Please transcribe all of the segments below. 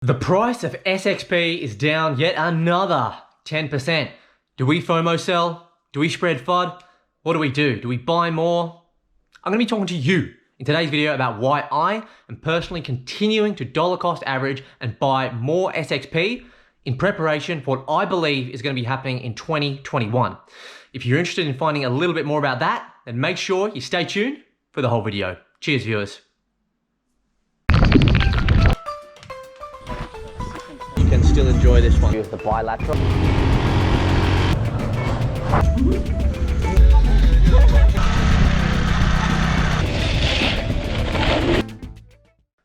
The price of SXP is down yet another 10%. Do we FOMO sell? Do we spread FUD? What do? Do we buy more? I'm going to be talking to you in today's video about why I am personally continuing to dollar cost average and buy more SXP in preparation for what I believe is going to be happening in 2021. If you're interested in finding a little bit more about that, then make sure you stay tuned for the whole video. Cheers, viewers. You can still enjoy this one. Use the bilateral.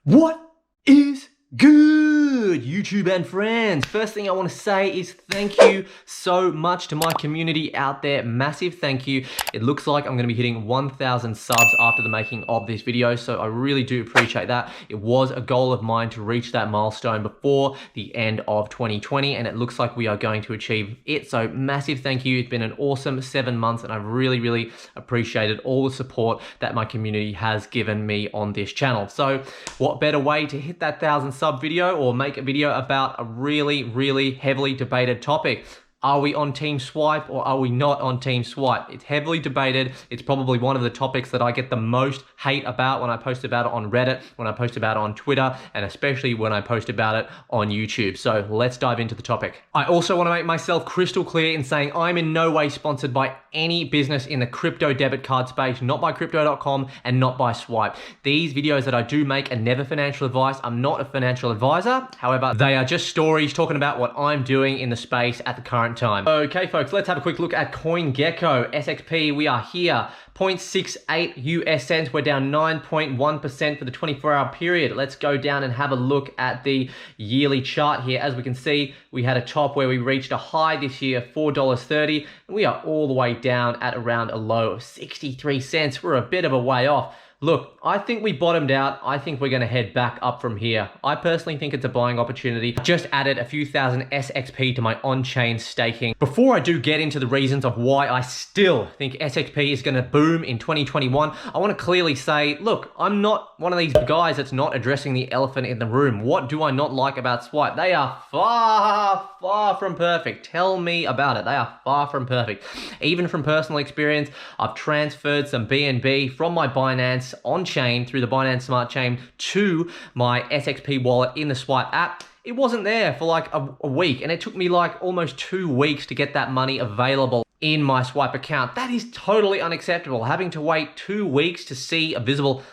What is good, YouTube and friends? First thing I want to say is thank you so much to my community out there. Massive thank you. It looks like I'm going to be hitting 1,000 subs after the making of this video, so I really do appreciate that. It was a goal of mine to reach that milestone before the end of 2020, and it looks like we are going to achieve it. So massive thank you. It's been an awesome 7 months, and I've really appreciated all the support that my community has given me on this channel. So what better way to hit that 1,000 sub video or make a video about a really heavily debated topic? Are we on Team Swipe or are we not on Team Swipe? It's heavily debated. It's probably one of the topics that I get the most hate about when I post about it on Reddit, when I post about it on Twitter, and especially when I post about it on YouTube. So let's dive into the topic. I also want to make myself crystal clear in saying I'm in no way sponsored by any business in the crypto debit card space, not by crypto.com and not by Swipe. These videos that I do make are never financial advice. I'm not a financial advisor. However, they are just stories talking about what I'm doing in the space at the current time. Okay, folks, let's have a quick look at CoinGecko. SXP, we are here. 0.68 US cents. We're down 9.1% for the 24-hour period. Let's go down and have a look at the yearly chart here. As we can see, we had a top where we reached a high this year of $4.30, and we are all the way down at around a low of 63 cents. We're a bit of a way off. Look, I think we bottomed out. I think we're going to head back up from here. I personally think it's a buying opportunity. I just added a few thousand SXP to my on-chain staking. Before I do get into the reasons of why I still think SXP is going to boom in 2021, I want to clearly say, look, I'm not one of these guys that's not addressing the elephant in the room. What do I not like about Swipe? They are far from perfect. Tell me about it. They are far from perfect. Even from personal experience, I've transferred some BNB from my Binance on-chain through the Binance Smart Chain to my SXP wallet in the Swipe app. It wasn't there for like a week, and it took me like almost 2 weeks to get that money available in my Swipe account. That is totally unacceptable. Having to wait 2 weeks to see a visible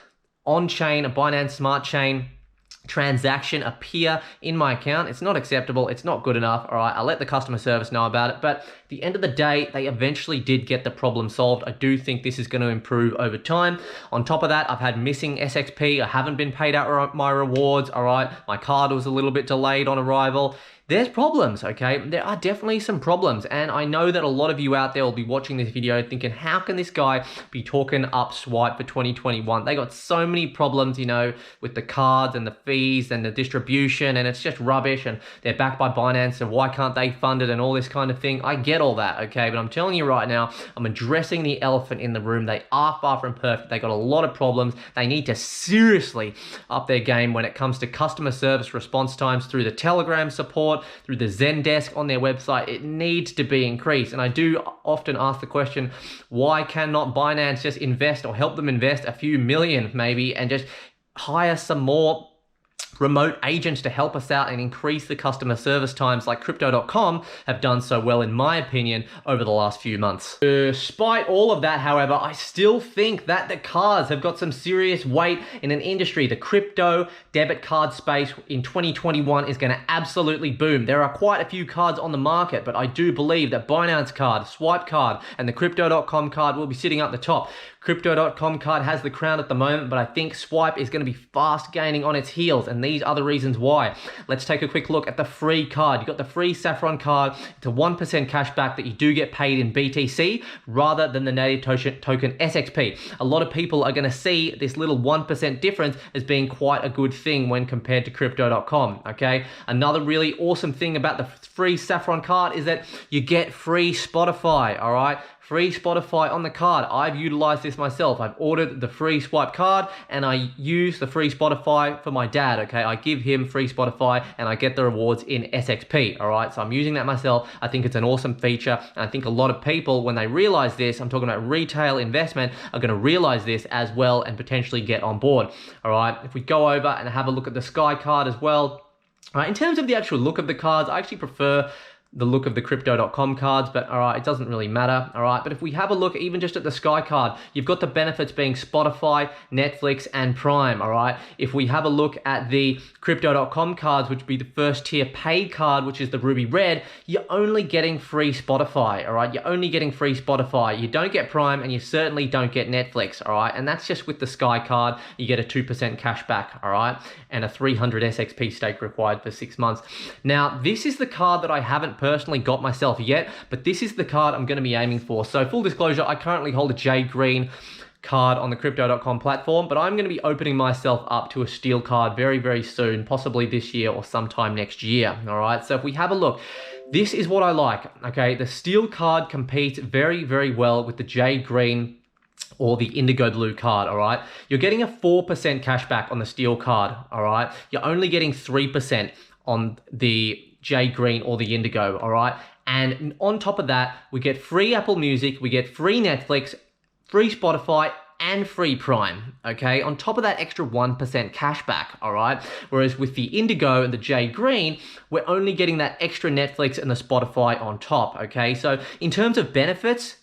on-chain, a Binance Smart Chain transaction appear in my account. It's not acceptable. It's not good enough. All right, I'll let the customer service know about it. But at the end of the day, they eventually did get the problem solved. I do think this is going to improve over time. On top of that, I've had missing SXP. I haven't been paid out my rewards. All right, my card was a little bit delayed on arrival. There's problems, okay? There are definitely some problems, and I know that a lot of you out there will be watching this video thinking, how can this guy be talking up Swipe for 2021? They got so many problems, you know, with the cards and the fees and the distribution, and it's just rubbish, and they're backed by Binance, and why can't they fund it and all this kind of thing. I get all that, okay? But I'm telling you right now, I'm addressing the elephant in the room. They are far from perfect. They got a lot of problems. They need to seriously up their game when it comes to customer service response times through the Telegram support, through the Zendesk on their website. It needs to be increased. And I do often ask the question, why cannot Binance just invest or help them invest a few million maybe and just hire some more remote agents to help us out and increase the customer service times like crypto.com have done so well, in my opinion, over the last few months. Despite all of that, however, I still think that the cards have got some serious weight in an industry. The crypto debit card space in 2021 is going to absolutely boom. There are quite a few cards on the market, but I do believe that Binance card, Swipe card, and the crypto.com card will be sitting up the top. Crypto.com card has the crown at the moment, but I think Swipe is going to be fast gaining on its heels, and these are the reasons why. Let's take a quick look at the free card. You've got the free Saffron card. It's a 1% cashback that you do get paid in BTC rather than the native token SXP. A lot of people are going to see this little 1% difference as being quite a good thing when compared to crypto.com, okay? Another really awesome thing about the free Saffron card is that you get free Spotify, all right? free Spotify on the card. I've utilized this myself. I've ordered the free swipe card and I use the free Spotify for my dad, okay? I give him free Spotify and I get the rewards in SXP, all right? So I'm using that myself. I think it's an awesome feature. And I think a lot of people, when they realize this, I'm talking about retail investment, are gonna realize this as well and potentially get on board, all right? If we go over and have a look at the Sky card as well, all right, in terms of the actual look of the cards, I actually prefer the look of the crypto.com cards, but all right, it doesn't really matter, all right? But if we have a look even just at the Sky card, you've got the benefits being Spotify, Netflix, and Prime, all right? If we have a look at the crypto.com cards, which would be the first tier paid card, which is the ruby red, you're only getting free Spotify, all right? You're only getting free Spotify. You don't get Prime, and you certainly don't get Netflix, all right? And that's just with the Sky card. You get a 2% cash back, all right? And a 300 SXP stake required for 6 months. Now, this is the card that I haven't personally got myself yet, but this is the card I'm going to be aiming for. So full disclosure, I currently hold a J Green card on the crypto.com platform, but I'm going to be opening myself up to a steel card very, very soon, possibly this year or sometime next year. All right. So if we have a look, this is what I like. Okay. The steel card competes very, very well with the J Green or the indigo blue card, all right? You're getting a 4% cash back on the steel card, all right? You're only getting 3% on the J Green or the indigo, all right? And on top of that, we get free Apple Music, we get free Netflix, free Spotify, and free Prime, okay? On top of that extra 1% cash back, all right? Whereas with the indigo and the J Green, we're only getting that extra Netflix and the Spotify on top, okay? So in terms of benefits,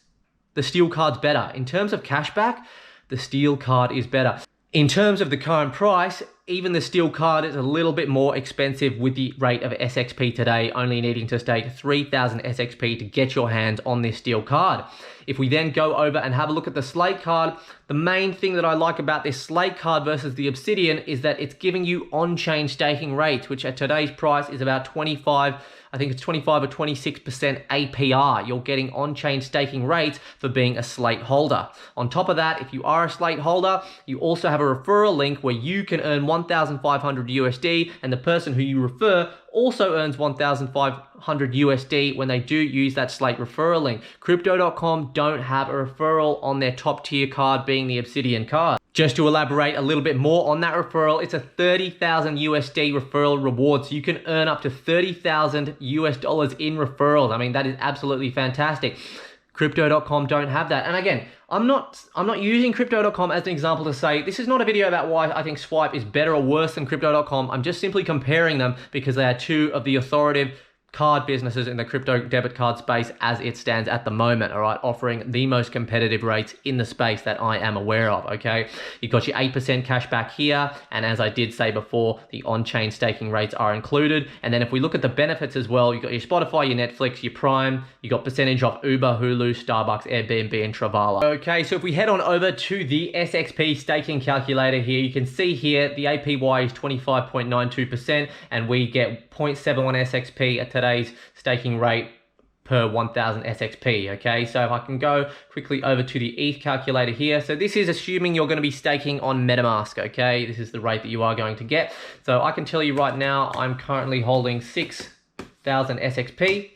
the steel card's better. In terms of cashback, the steel card is better. In terms of the current price, even the steel card is a little bit more expensive with the rate of SXP today, only needing to stake 3,000 SXP to get your hands on this steel card. If we then go over and have a look at the Slate card, the main thing that I like about this Slate card versus the Obsidian is that it's giving you on-chain staking rates, which at today's price is about 25 or 26% APR. You're getting on-chain staking rates for being a Slate holder. On top of that, if you are a Slate holder, you also have a referral link where you can earn 1,500 USD, and the person who you refer also earns 1,500 USD when they do use that Slate referral link. Crypto.com don't have a referral on their top tier card being the Obsidian card. Just to elaborate a little bit more on that referral, it's a 30,000 USD referral reward. So you can earn up to 30,000 US dollars in referrals. I mean, that is absolutely fantastic. Crypto.com don't have that. And again, I'm not using Crypto.com as an example to say, this is not a video about why I think Swipe is better or worse than Crypto.com. I'm just simply comparing them because they are two of the authoritative card businesses in the crypto debit card space as it stands at the moment, all right, offering the most competitive rates in the space that I am aware of, okay? You've got your 8% cash back here, and as I did say before, the on-chain staking rates are included. And then if we look at the benefits as well, you've got your Spotify, your Netflix, your Prime, you got percentage off Uber, Hulu, Starbucks, Airbnb, and Travala. Okay, so if we head on over to the SXP staking calculator here, you can see here the APY is 25.92%, and we get 0.71 SXP at today's staking rate per 1,000 SXP, okay? So if I can go quickly over to the ETH calculator here. So this is assuming you're going to be staking on MetaMask, okay? This is the rate that you are going to get. So I can tell you right now, I'm currently holding 6,000 SXP,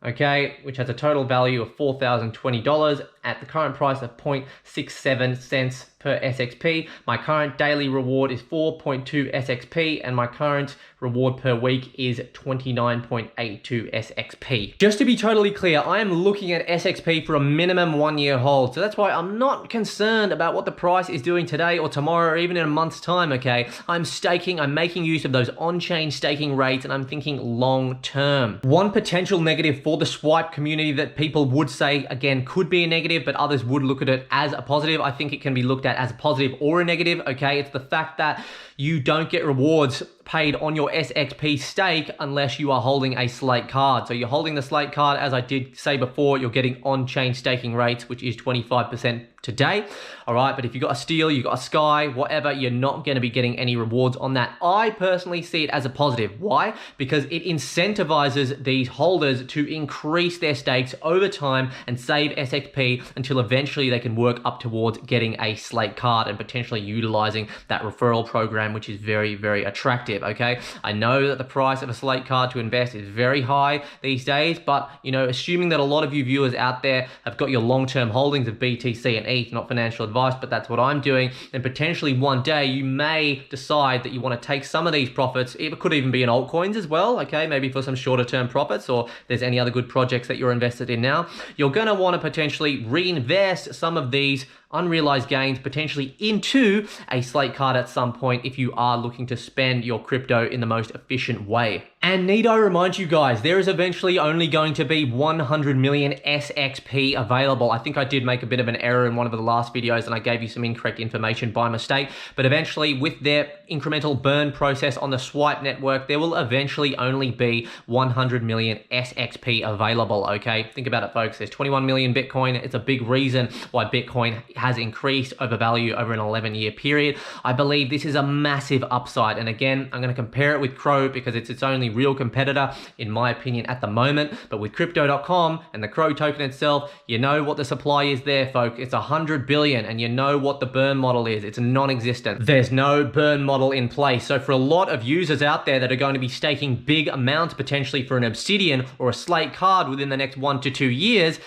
okay, which has a total value of $4,020 at the current price of 0.67 cents per SXP. My current daily reward is 4.2 SXP, and my current reward per week is 29.82 SXP. Just to be totally clear, I am looking at SXP for a minimum 1-year hold. So that's why I'm not concerned about what the price is doing today or tomorrow or even in a month's time, okay? I'm staking, I'm making use of those on-chain staking rates, and I'm thinking long term. One potential negative for the Swipe community that people would say, again, could be a negative, but others would look at it as a positive. I think it can be looked at as a positive or a negative, okay? It's the fact that you don't get rewards paid on your SXP stake unless you are holding a Slate card. So you're holding the Slate card, as I did say before, you're getting on-chain staking rates, which is 25% today, all right? But if you've got a Steel, you've got a Sky, whatever, you're not gonna be getting any rewards on that. I personally see it as a positive. Why? Because it incentivizes these holders to increase their stakes over time and save SXP until eventually they can work up towards getting a Slate card and potentially utilizing that referral program, which is very, very attractive. speculative, okay? I know that the price of a slate card to invest is very high these days, but, you know, assuming that a lot of you viewers out there have got your long-term holdings of BTC and ETH, not financial advice, but that's what I'm doing, and potentially one day you may decide that you want to take some of these profits. It could even be in altcoins as well, okay? Maybe for some shorter term profits, or there's any other good projects that you're invested in now. You're going to want to potentially reinvest some of these unrealized gains potentially into a slate card at some point if you are looking to spend your crypto in the most efficient way. And need I remind you guys, there is eventually only going to be 100 million SXP available. I think I did make a bit of an error in one of the last videos and I gave you some incorrect information by mistake, but eventually with their incremental burn process on the Swipe network, there will eventually only be 100 million SXP available, okay? Think about it, folks. There's 21 million Bitcoin. It's a big reason why Bitcoin has increased over value over an 11-year period. I believe this is a massive upside. And again, I'm going to compare it with CRO because it's its only real competitor, in my opinion, at the moment. But with crypto.com and the CRO token itself, you know what the supply is there, folks. It's 100 billion, and you know what the burn model is. It's non-existent. There's no burn model in place. So for a lot of users out there that are going to be staking big amounts potentially for an Obsidian or a slate card within the next 1 to 2 years,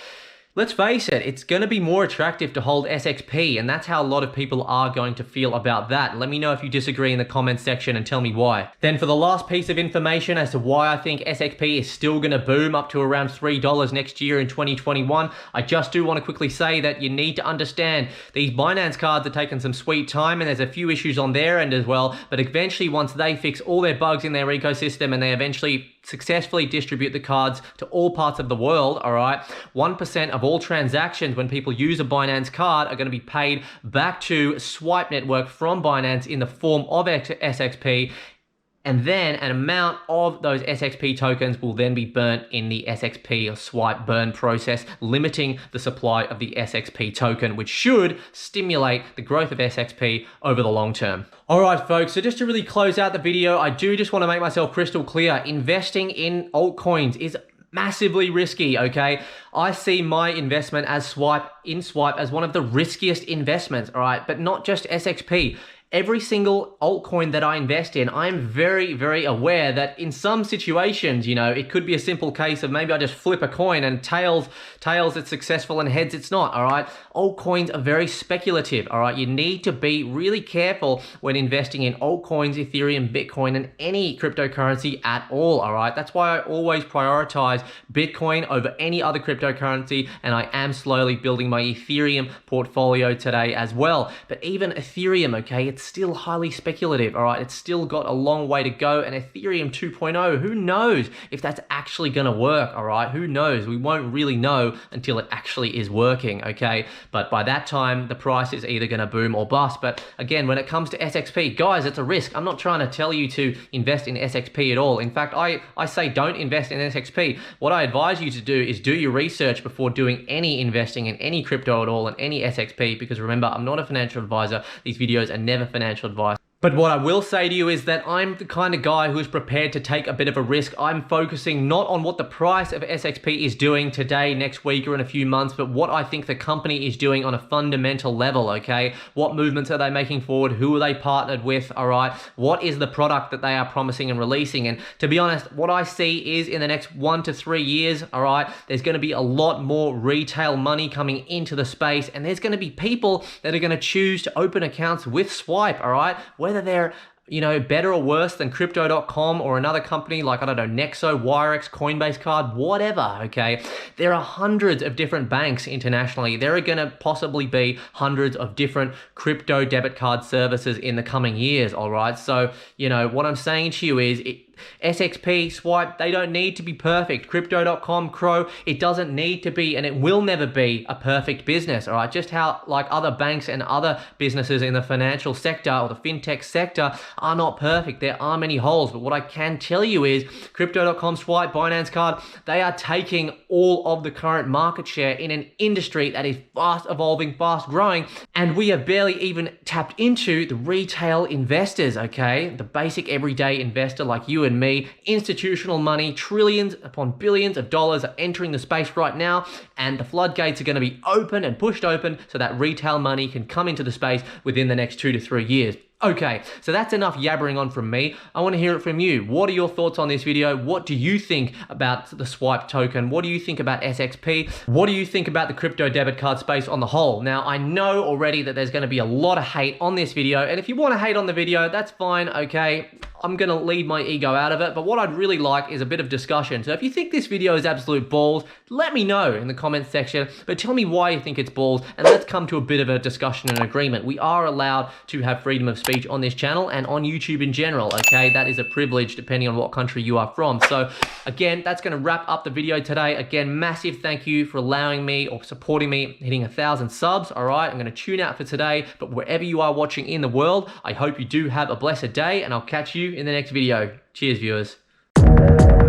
let's face it, it's going to be more attractive to hold SXP, and that's how a lot of people are going to feel about that. Let me know if you disagree in the comments section and tell me why. Then for the last piece of information as to why I think SXP is still going to boom up to around $3 next year in 2021, I just do want to quickly say that you need to understand these Binance cards are taking some sweet time, and there's a few issues on their end as well, but eventually once they fix all their bugs in their ecosystem and they eventually successfully distribute the cards to all parts of the world, all right, 1% of all transactions when people use a Binance card are going to be paid back to Swipe network from Binance in the form of SXP. And then an amount of those SXP tokens will then be burnt in the SXP or Swipe burn process, limiting the supply of the SXP token, which should stimulate the growth of SXP over the long term. All right, folks, so just to really close out the video, I do just want to make myself crystal clear. Investing in altcoins is massively risky, okay? I see my investment as Swipe as one of the riskiest investments, all right? But not just SXP. Every single altcoin that I invest in, I'm very, very aware that in some situations, you know, it could be a simple case of maybe I just flip a coin and tails it's successful and heads it's not, all right? Altcoins are very speculative, all right? You need to be really careful when investing in altcoins, Ethereum, Bitcoin, and any cryptocurrency at all, all right? That's why I always prioritize Bitcoin over any other cryptocurrency, and I am slowly building my Ethereum portfolio today as well. But even Ethereum, okay, it's still highly speculative, all right? It's still got a long way to go, and Ethereum 2.0, who knows if that's actually gonna work, all right? Who knows? We won't really know until it actually is working, okay? But by that time, the price is either gonna boom or bust. But again, when it comes to SXP, guys, it's a risk. I'm not trying to tell you to invest in SXP at all. In fact, I say don't invest in SXP. What I advise you to do is do your research before doing any investing in any crypto at all and any SXP, because remember, I'm not a financial advisor. These videos are never financial advice. But what I will say to you is that I'm the kind of guy who's prepared to take a bit of a risk. I'm focusing not on what the price of SXP is doing today, next week, or in a few months, but what I think the company is doing on a fundamental level, okay? What movements are they making forward? Who are they partnered with, all right? What is the product that they are promising and releasing? And to be honest, what I see is in the next 1 to 3 years, all right, there's going to be a lot more retail money coming into the space, and there's going to be people that are going to choose to open accounts with Swipe, all right? Whether they're, you know, better or worse than crypto.com or another company like, I don't know, Nexo, Wirex, Coinbase card, whatever, okay? There are hundreds of different banks internationally. There are gonna possibly be hundreds of different crypto debit card services in the coming years, all right? So, you know, what I'm saying to you is, SXP, Swipe, they don't need to be perfect. Crypto.com, CRO, it doesn't need to be, and it will never be a perfect business, all right? Just how like other banks and other businesses in the financial sector or the fintech sector are not perfect. There are many holes, but what I can tell you is Crypto.com, Swipe, Binance Card, they are taking all of the current market share in an industry that is fast evolving, fast growing, and we have barely even tapped into the retail investors, okay? The basic everyday investor like you and and me. Institutional money, trillions upon billions of dollars are entering the space right now, and the floodgates are going to be open and pushed open so that retail money can come into the space within the next 2 to 3 years. Okay, so that's enough yabbering on from me. I want to hear it from you. What are your thoughts on this video? What do you think about the Swipe token? What do you think about SXP? What do you think about the crypto debit card space on the whole? Now, I know already that there's going to be a lot of hate on this video, and if you want to hate on the video, that's fine, okay? I'm going to leave my ego out of it, but what I'd really like is a bit of discussion. So if you think this video is absolute balls, let me know in the comments section, but tell me why you think it's balls, and let's come to a bit of a discussion and agreement. We are allowed to have freedom of speech on this channel and on YouTube in general, okay? That is a privilege depending on what country you are from. So again, that's going to wrap up the video today. Again, massive thank you for allowing me or supporting me, hitting 1,000 subs, all right? I'm going to tune out for today, but wherever you are watching in the world, I hope you do have a blessed day, and I'll catch you in the next video. Cheers, viewers.